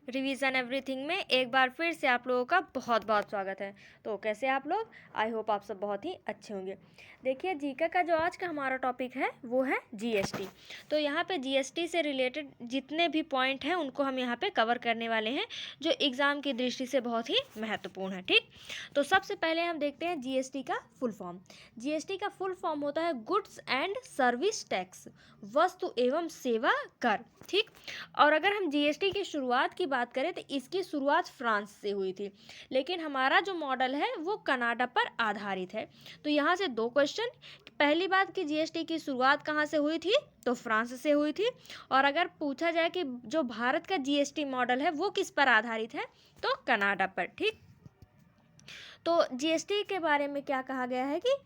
Revision everything में एक बार फिर से आप लोगों का बहुत बहुत स्वागत है। तो कैसे आप लोग? आई होप आप सब बहुत ही अच्छे होंगे। देखिए, जीके का जो आज का हमारा टॉपिक है वो है जीएसटी। तो यहाँ पे जीएसटी से रिलेटेड जितने भी पॉइंट हैं उनको हम यहाँ पे कवर करने वाले हैं, जो एग्ज़ाम की दृष्टि से बहुत ही महत्वपूर्ण है। ठीक, तो सबसे पहले हम देखते हैं जीएसटी का फुल फॉर्म। जीएसटी का फुल फॉर्म होता है गुड्स एंड सर्विस टैक्स, वस्तु एवं सेवा कर। ठीक, और अगर हम जीएसटी की शुरुआत की बात करें तो इसकी शुरुआत फ्रांस से हुई थी, लेकिन हमारा जो मॉडल है वो कनाडा पर आधारित है। तो यहाँ से दो क्वेश्चन। पहली बात कि जीएसटी की शुरुआत कहाँ से हुई थी, तो फ्रांस से हुई थी। और अगर पूछा जाए कि जो भारत का जीएसटी मॉडल है वो किस पर आधारित है, तो कनाडा पर। ठीक, तो जीएसटी के बारे में क्या कहा गया है कि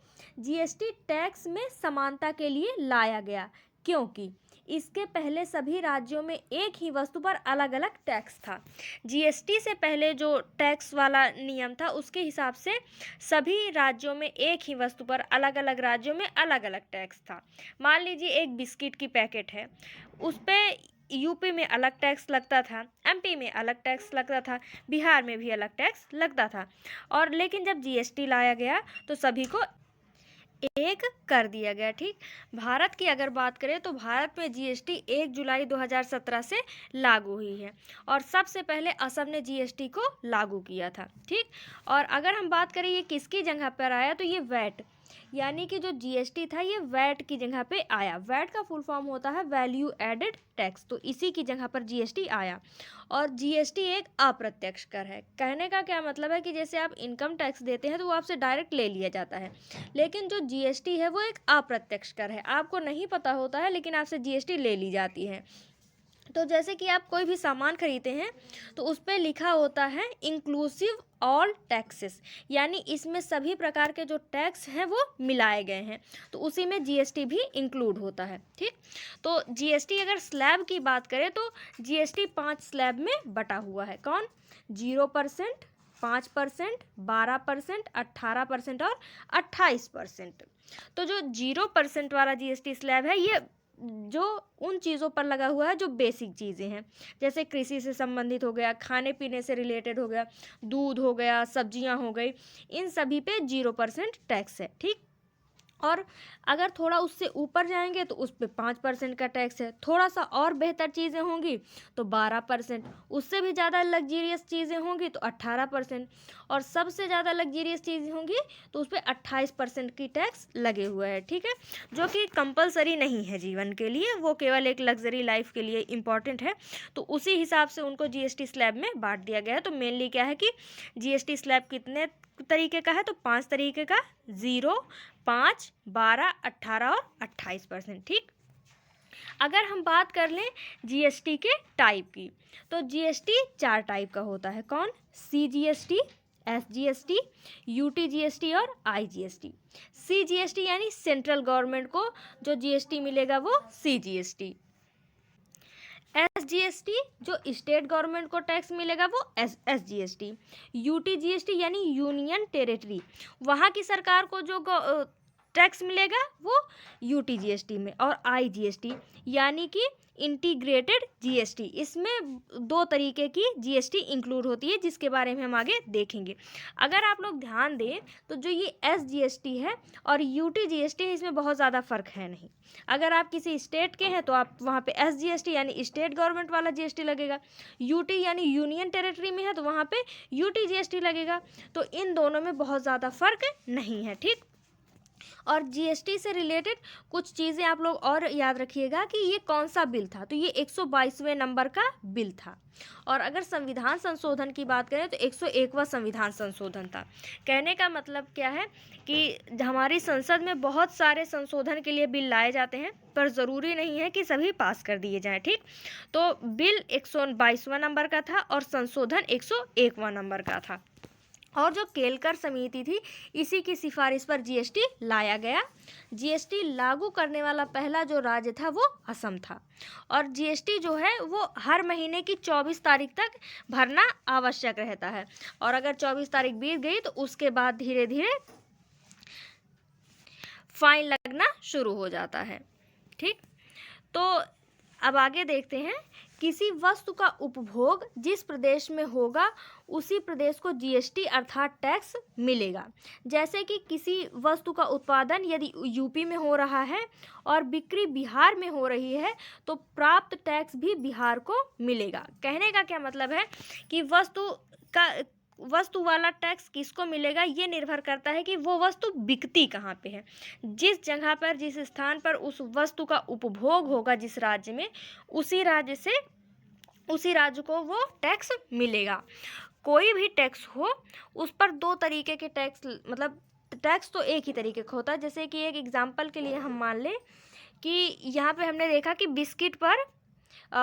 जीएसटी टैक्स में समानता के लिए लाया गया, क्योंकि इसके पहले सभी राज्यों में एक ही वस्तु पर अलग अलग टैक्स था। जीएसटी से पहले जो टैक्स वाला नियम था उसके हिसाब से सभी राज्यों में एक ही वस्तु पर अलग अलग राज्यों में अलग अलग टैक्स था। मान लीजिए एक बिस्किट की पैकेट है, उस पर यूपी में अलग टैक्स लगता था, एमपी में अलग टैक्स लगता था, बिहार में भी अलग टैक्स लगता था। और लेकिन जब जीएसटी लाया गया तो सभी को एक कर दिया गया। ठीक, भारत की अगर बात करें तो भारत में जीएसटी 1 जुलाई 2017 से लागू हुई है, और सबसे पहले असम ने जीएसटी को लागू किया था। ठीक, और अगर हम बात करें ये किसकी जगह पर आया, तो ये वैट, यानी कि जो जीएसटी था ये वैट की जगह पे आया। वैट का फुल फॉर्म होता है वैल्यू एडेड टैक्स, तो इसी की जगह पर जीएसटी आया। और जीएसटी एक अप्रत्यक्ष कर है। कहने का क्या मतलब है कि जैसे आप इनकम टैक्स देते हैं तो वो आपसे डायरेक्ट ले लिया जाता है, लेकिन जो जीएसटी है वो एक अप्रत्यक्ष कर है। आपको नहीं पता होता है लेकिन आपसे जीएसटी ले ली जाती है। तो जैसे कि आप कोई भी सामान खरीदते हैं तो उस पर लिखा होता है इंक्लूसिव ऑल टैक्सेस, यानी इसमें सभी प्रकार के जो टैक्स हैं वो मिलाए गए हैं, तो उसी में जीएसटी भी इंक्लूड होता है। ठीक, तो जीएसटी अगर स्लैब की बात करें तो जीएसटी 5 स्लैब में बटा हुआ है। कौन? 0%, 5%, 12%, 18% और 28%। तो जो 0% वाला जीएसटी स्लैब है ये जो उन चीज़ों पर लगा हुआ है जो बेसिक चीज़ें हैं, जैसे कृषि से संबंधित हो गया, खाने पीने से रिलेटेड हो गया, दूध हो गया, सब्जियां हो गई, इन सभी पे 0% टैक्स है। ठीक, और अगर थोड़ा उससे ऊपर जाएंगे तो उस पर 5% का टैक्स है। थोड़ा सा और बेहतर चीज़ें होंगी तो 12%, उससे भी ज़्यादा लग्जीरियस चीज़ें होंगी तो 18%, और सबसे ज़्यादा लग्जीरियस चीज़ें होंगी तो उस पर 28% की टैक्स लगे हुए हैं। ठीक है, जो कि कंपलसरी नहीं है जीवन के लिए, वो केवल एक लग्जरी लाइफ के लिए इम्पॉर्टेंट है। तो उसी हिसाब से उनको जीएसटी स्लैब में बांट दिया गया है। तो मेनली क्या है कि जीएसटी स्लैब कितने तरीके का है, तो 5 तरीके का, 0, 5, 12, 18 और 28%। ठीक, अगर हम बात कर लें जीएसटी के टाइप की, तो जीएसटी 4 टाइप का होता है। कौन? सीजीएसटी, एसजीएसटी, यूटीजीएसटी और आईजीएसटी। सीजीएसटी यानी सेंट्रल गवर्नमेंट को जो जीएसटी मिलेगा वो सीजीएसटी। एसजीएसटी जो स्टेट गवर्नमेंट को टैक्स मिलेगा वो एसजीएसटी। यूटीजीएसटी यानी यूनियन टेरिटरी, वहाँ की सरकार को जो टैक्स मिलेगा वो यूटीजीएसटी में। और आईजीएसटी यानी कि इंटीग्रेटेड जीएसटी, इसमें 2 तरीके की जीएसटी इंक्लूड होती है जिसके बारे में हम आगे देखेंगे। अगर आप लोग ध्यान दें तो जो ये एसजीएसटी है और यूटीजीएसटी है इसमें बहुत ज़्यादा फ़र्क है नहीं। अगर आप किसी स्टेट के हैं तो आप वहाँ पे एसजीएसटी यानी स्टेट गवर्नमेंट वाला जीएसटी लगेगा, यूटी यानी यूनियन टेरिटरी में है तो वहाँ पे यूटीजीएसटी लगेगा। तो इन दोनों में बहुत ज़्यादा फ़र्क नहीं है। ठीक, और जीएसटी से रिलेटेड कुछ चीज़ें आप लोग और याद रखिएगा कि ये कौन सा बिल था, तो ये 122वें नंबर का बिल था। और अगर संविधान संशोधन की बात करें तो 101वां संविधान संशोधन था। कहने का मतलब क्या है कि हमारी संसद में बहुत सारे संशोधन के लिए बिल लाए जाते हैं, पर ज़रूरी नहीं है कि सभी पास कर दिए जाएं। ठीक, तो बिल 122वां नंबर का था और संशोधन 101वां नंबर का था। और जो केलकर समिति थी इसी की सिफारिश पर जीएसटी लाया गया। जीएसटी लागू करने वाला पहला जो राज्य था वो असम था। और जीएसटी जो है वो हर महीने की 24 तारीख तक भरना आवश्यक रहता है, और अगर 24 तारीख बीत गई तो उसके बाद धीरे धीरे फाइन लगना शुरू हो जाता है। ठीक, तो अब आगे देखते हैं किसी वस्तु का उपभोग जिस प्रदेश में होगा उसी प्रदेश को जीएसटी अर्थात टैक्स मिलेगा। जैसे कि किसी वस्तु का उत्पादन यदि यूपी में हो रहा है और बिक्री बिहार में हो रही है तो प्राप्त टैक्स भी बिहार को मिलेगा। कहने का क्या मतलब है कि वस्तु वाला टैक्स किसको मिलेगा, ये निर्भर करता है कि वो वस्तु बिकती कहाँ पे है। जिस जगह पर, जिस स्थान पर उस वस्तु का उपभोग होगा जिस राज्य में, उसी राज्य को वो टैक्स मिलेगा। कोई भी टैक्स हो उस पर दो तरीके के टैक्स, मतलब टैक्स तो एक ही तरीके का होता है। जैसे कि एक एग्जाम्पल के लिए हम मान लें कि यहाँ पे हमने देखा कि बिस्किट पर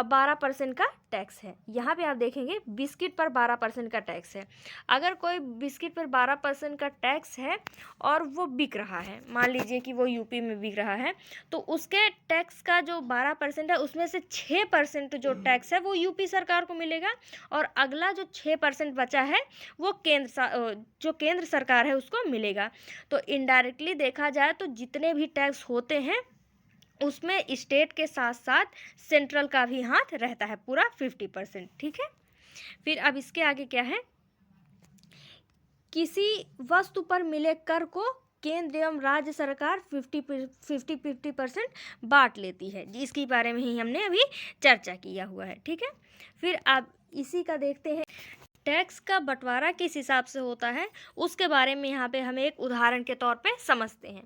12% का टैक्स है। यहाँ पे आप देखेंगे बिस्किट पर 12% का टैक्स है। अगर कोई बिस्किट पर 12% का टैक्स है और वो बिक रहा है, मान लीजिए कि वो यूपी में बिक रहा है, तो उसके टैक्स का जो 12% है उसमें से 6% जो टैक्स है वो यूपी सरकार को मिलेगा और अगला जो 6% बचा है वो केंद्र सरकार है उसको मिलेगा। तो इनडायरेक्टली देखा जाए तो जितने भी टैक्स होते हैं उसमें स्टेट के साथ साथ सेंट्रल का भी हाथ रहता है, पूरा 50%। ठीक है, फिर अब इसके आगे क्या है, किसी वस्तु पर मिले कर को केंद्र एवं राज्य सरकार 50% बांट लेती है, जिसके बारे में ही हमने अभी चर्चा किया हुआ है। ठीक है, फिर अब इसी का देखते हैं टैक्स का बंटवारा किस हिसाब से होता है, उसके बारे में यहाँ पे हम एक उदाहरण के तौर पे समझते हैं।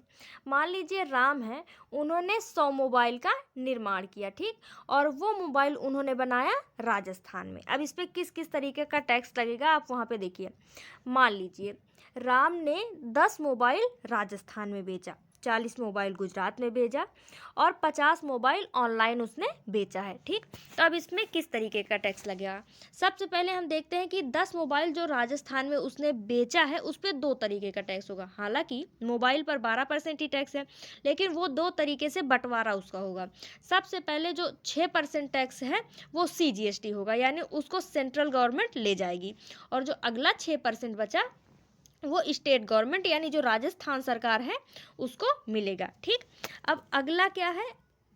मान लीजिए राम है, उन्होंने 100 मोबाइल का निर्माण किया, ठीक, और वो मोबाइल उन्होंने बनाया राजस्थान में। अब इस पर किस किस तरीके का टैक्स लगेगा आप वहाँ पे देखिए। मान लीजिए राम ने 10 मोबाइल राजस्थान में बेचा, 40 मोबाइल गुजरात में भेजा और 50 मोबाइल ऑनलाइन उसने बेचा है। ठीक, तो अब इसमें किस तरीके का टैक्स लगेगा। सबसे पहले हम देखते हैं कि 10 मोबाइल जो राजस्थान में उसने बेचा है उस पर 2 तरीके का टैक्स होगा। हालांकि मोबाइल पर 12% ही टैक्स है, लेकिन वो 2 तरीके से बंटवारा उसका होगा। सबसे पहले जो 6% टैक्स है वो CGST होगा, यानी उसको सेंट्रल गवर्नमेंट ले जाएगी, और जो अगला 6% बचा वो स्टेट गवर्नमेंट यानी जो राजस्थान सरकार है उसको मिलेगा। ठीक, अब अगला क्या है,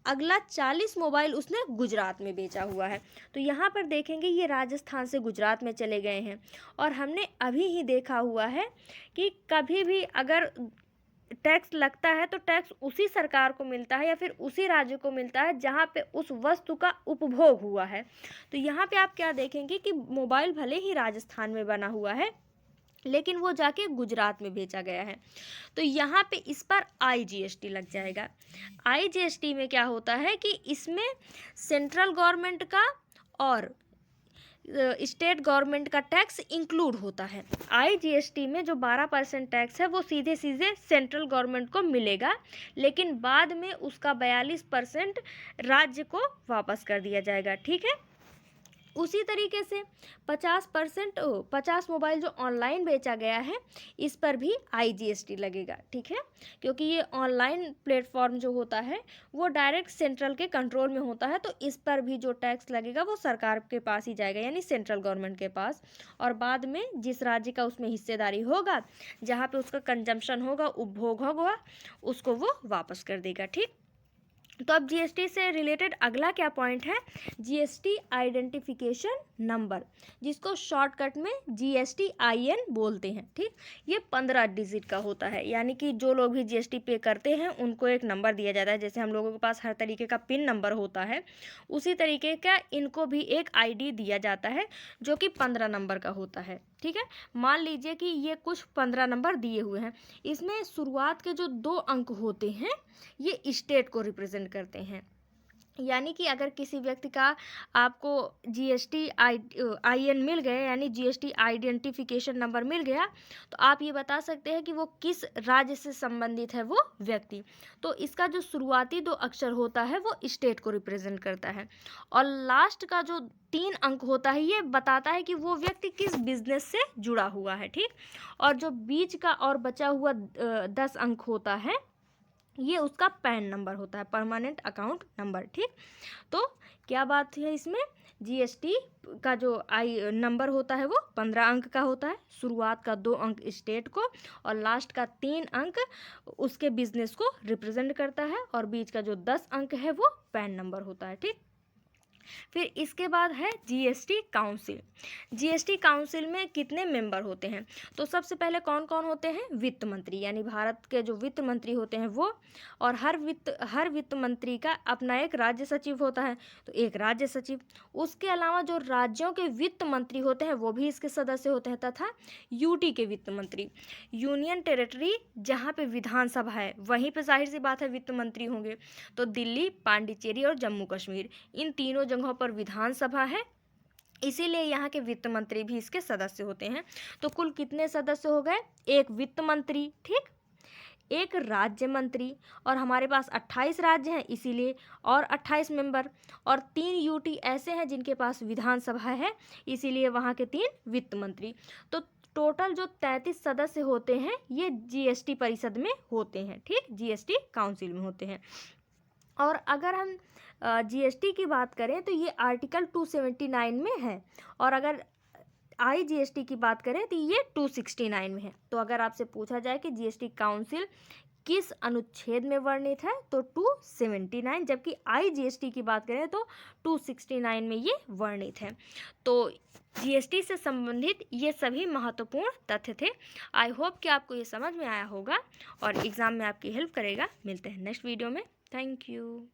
अगला 40 मोबाइल उसने गुजरात में बेचा हुआ है। तो यहाँ पर देखेंगे ये राजस्थान से गुजरात में चले गए हैं, और हमने अभी ही देखा हुआ है कि कभी भी अगर टैक्स लगता है तो टैक्स उसी सरकार को मिलता है या फिर उसी राज्य को मिलता है जहाँ पे उस वस्तु का उपभोग हुआ है। तो यहाँ पे आप क्या देखेंगे कि मोबाइल भले ही राजस्थान में बना हुआ है लेकिन वो जाके गुजरात में बेचा गया है, तो यहाँ पे इस पर IGST लग जाएगा। IGST में क्या होता है कि इसमें सेंट्रल गवर्नमेंट का और स्टेट गवर्नमेंट का टैक्स इंक्लूड होता है। IGST में जो 12% टैक्स है वो सीधे सीधे सेंट्रल गवर्नमेंट को मिलेगा, लेकिन बाद में उसका 42% राज्य को वापस कर दिया जाएगा। ठीक है, उसी तरीके से 50 मोबाइल जो ऑनलाइन बेचा गया है इस पर भी IGST लगेगा। ठीक है, क्योंकि ये ऑनलाइन प्लेटफॉर्म जो होता है वो डायरेक्ट सेंट्रल के कंट्रोल में होता है, तो इस पर भी जो टैक्स लगेगा वो सरकार के पास ही जाएगा, यानी सेंट्रल गवर्नमेंट के पास, और बाद में जिस राज्य का उसमें हिस्सेदारी होगा, जहाँ पे उसका कंजम्पशन होगा, उपभोग होगा, उसको वो वापस कर देगा। ठीक, तो अब GST से रिलेटेड अगला क्या पॉइंट है, GST आइडेंटिफिकेशन नंबर, जिसको शॉर्टकट में GSTIN बोलते हैं। ठीक, ये 15 डिजिट का होता है, यानी कि जो लोग भी GST पे करते हैं उनको एक नंबर दिया जाता है। जैसे हम लोगों के पास हर तरीके का पिन नंबर होता है, उसी तरीके का इनको भी एक ID दिया जाता है जो कि 15 नंबर का होता है। ठीक है, मान लीजिए कि ये कुछ 15 नंबर दिए हुए हैं, इसमें शुरुआत के जो 2 अंक होते हैं ये स्टेट को रिप्रेजेंट करते हैं। यानी कि अगर किसी व्यक्ति का आपको GSTIN मिल गया, यानी GST आइडेंटिफिकेशन नंबर मिल गया, तो आप ये बता सकते हैं कि वो किस राज्य से संबंधित है वो व्यक्ति। तो इसका जो शुरुआती 2 अक्षर होता है वो स्टेट को रिप्रेजेंट करता है, और लास्ट का जो 3 अंक होता है ये बताता है कि वो व्यक्ति किस बिजनेस से जुड़ा हुआ है। ठीक, और जो बीच का और बचा हुआ 10 अंक होता है ये उसका पैन नंबर होता है, परमानेंट अकाउंट नंबर। ठीक, तो क्या बात है, इसमें GST का जो नंबर होता है वो 15 अंक का होता है, शुरुआत का 2 अंक स्टेट को और लास्ट का 3 अंक उसके बिजनेस को रिप्रेजेंट करता है, और बीच का जो 10 अंक है वो पैन नंबर होता है। ठीक, फिर इसके बाद है जीएसटी काउंसिल। जीएसटी काउंसिल में कितने मेंबर होते हैं? तो सबसे पहले कौन कौन होते हैं? वित्त मंत्री, यानी भारत के जो वित्त मंत्री होते हैं वो, और हर वित्त मंत्री का अपना एक राज्य सचिव होता है, तो एक राज्य सचिव। उसके अलावा जो राज्यों के वित्त मंत्री होते हैं वो भी इसके सदस्य होते हैं, तथा यूटी के वित्त मंत्री, यूनियन टेरिटरी जहाँ पे विधानसभा है वहीं पे जाहिर सी बात है वित्त मंत्री होंगे, तो दिल्ली, पांडिचेरी और जम्मू कश्मीर, इन तीनों जगहों पर विधानसभा है, इसीलिए यहाँ के वित्त मंत्री भी इसके सदस्य होते हैं। तो कुल कितने सदस्य हो गए? एक वित्त मंत्री, ठीक, एक राज्य मंत्री, और हमारे पास 28 राज्य हैं इसीलिए, और 28 मेंबर, और 3 यूटी ऐसे हैं जिनके पास विधानसभा है, इसीलिए वहाँ के 3 वित्त मंत्री। तो टोटल जो 33 सदस्य होते हैं ये जीएसटी परिषद में होते हैं, ठीक, जीएसटी काउंसिल में होते हैं। और अगर हम जीएसटी की बात करें तो ये आर्टिकल 279 में है, और अगर आईजीएसटी की बात करें तो ये 269 में है। तो अगर आपसे पूछा जाए कि जीएसटी काउंसिल किस अनुच्छेद में वर्णित है, तो 279, जबकि आईजीएसटी की बात करें तो 269 में ये वर्णित है। तो जीएसटी से संबंधित ये सभी महत्वपूर्ण तथ्य थे। आई होप कि आपको ये समझ में आया होगा और एग्ज़ाम में आपकी हेल्प करेगा। मिलते हैं नेक्स्ट वीडियो में। Thank you.